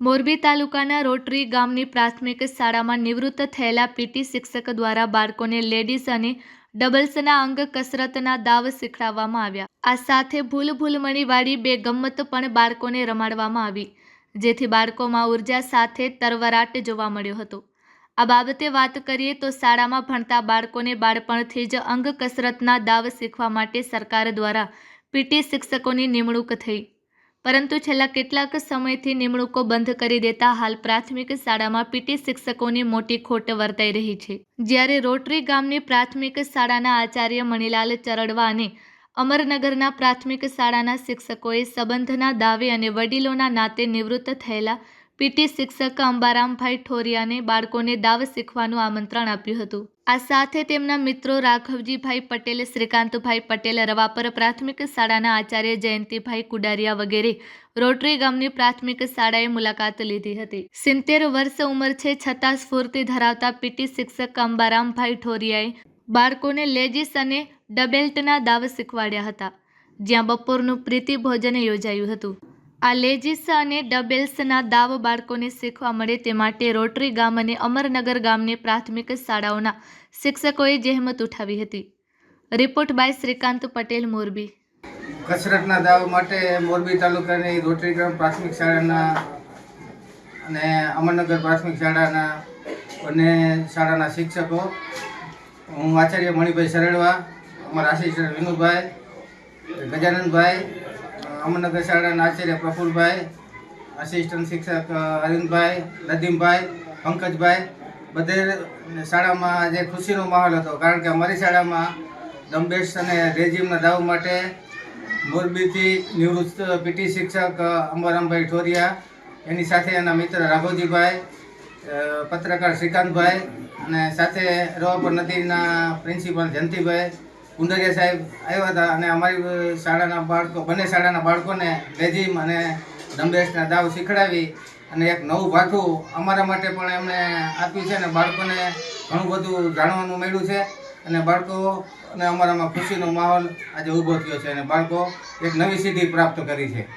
મોરબી તાલુકાના રોટરી ગામની પ્રાથમિક શાળામાં નિવૃત્ત થયેલા પીટી શિક્ષક દ્વારા બાળકોને લેડીઝ અને ડબલ્સના અંગ કસરતના દાવ શીખવાડવામાં આવ્યા। આ સાથે ભૂલભૂલમણીવાળી બે ગમ્મત પણ બાળકોને રમાડવામાં આવી, જેથી બાળકોમાં ઉર્જા સાથે તરવરાટ જોવા મળ્યો હતો। આ બાબતે વાત કરીએ તો શાળામાં ભણતા બાળકોને બાળપણથી જ અંગ કસરતના દાવ શીખવા માટે સરકાર દ્વારા પીટી શિક્ષકોની નિમણૂક થઈ, પરંતુ છેલ્લા કેટલાક સમયથી નિમણૂકો બંધ કરી દેતા હાલ પ્રાથમિક શાળામાં પીટી શિક્ષકોની મોટી ખોટ વર્તાઈ રહી છે। જ્યારે રોટરી ગામની પ્રાથમિક શાળાના આચાર્ય મણિલાલ ચરડવા અને અમરનગરના પ્રાથમિક શાળાના શિક્ષકોએ સંબંધના દાવે અને વડીલોના નાતે નિવૃત્ત થયેલા પીટી શિક્ષક અંબારામભાઈ ઠોરિયાને બાળકોને દાવ શીખવાનું આમંત્રણ આપ્યું હતું। આ સાથે તેમના મિત્રો રાઘવજીભાઈ પટેલ, શ્રીકાંતભાઈ પટેલ, રવાપર પ્રાથમિક શાળાના આચાર્ય જયંતિભાઈ કુડારિયા વગેરે રોટરી ગામની પ્રાથમિક શાળાએ મુલાકાત લીધી હતી। 70 વર્ષ ઉંમર છે છતાં સ્ફૂર્તિ ધરાવતા પીટી શિક્ષક અંબારામભાઈ ઠોરિયાએ બાળકોને લેજીસ અને ડબેલ્ટના દાવ શીખવાડ્યા હતા, જ્યાં બપોરનું પ્રીતિ ભોજન યોજાયું હતું। આ લેજીસ અને ડબેલ્સના દાવ બાળકોને શીખવા મળે તે માટે રોટરી ગામ અને અમરનગર ગામની પ્રાથમિક શાળાઓના શિક્ષકોએ જહેમત ઉઠાવી હતી। Report by Shrikant Patel, Morbi. કસરતના દાવ માટે મોરબી તાલુકાની રોટરી ગ્રામ પ્રાથમિક શાળાના અને અમરનગર પ્રાથમિક શાળાના બંને શાળાના શિક્ષકો, હું આચાર્ય મણિભાઈ સરડવા, અમારા આસિસ્ટન્ટ વિનુભાઈ, ગજાનંદભાઈ, અમરનગર શાળાના આચાર્ય પ્રફુલભાઈ, આસિસ્ટન્ટ શિક્ષક અરવિંદભાઈ, નદીમભાઈ, પંકજભાઈ, બધે શાળામાં જે ખુશીનો માહોલ હતો, કારણ કે અમારી શાળામાં ડમ્બેલ્સ અને રેજીમના દાવ માટે મોરબીથી નિવૃત્ત પીટી શિક્ષક અંબારામભાઈ ઠોરિયા, એની સાથે એના મિત્ર રાઘવજીભાઈ, પત્રકાર શ્રીકાંતભાઈ અને સાથે રવાપર નદીના પ્રિન્સિપાલ જયંતિભાઈ કુંડારિયા સાહેબ આવ્યા હતા અને અમારી શાળાના બાળકો, બંને શાળાના બાળકોને લેજીમ અને ડમ્બેલ્સના દાવ શીખડાવી અને એક નવું ભાથું અમારા માટે પણ એમણે આપ્યું છે અને બાળકોને ઘણું બધું જાણવાનું મળ્યું છે અને બાળકો અને અમારામાં ખુશીનો માહોલ આજે ઊભો થયો છે અને બાળકો એક નવી સિદ્ધિ પ્રાપ્ત કરી છે।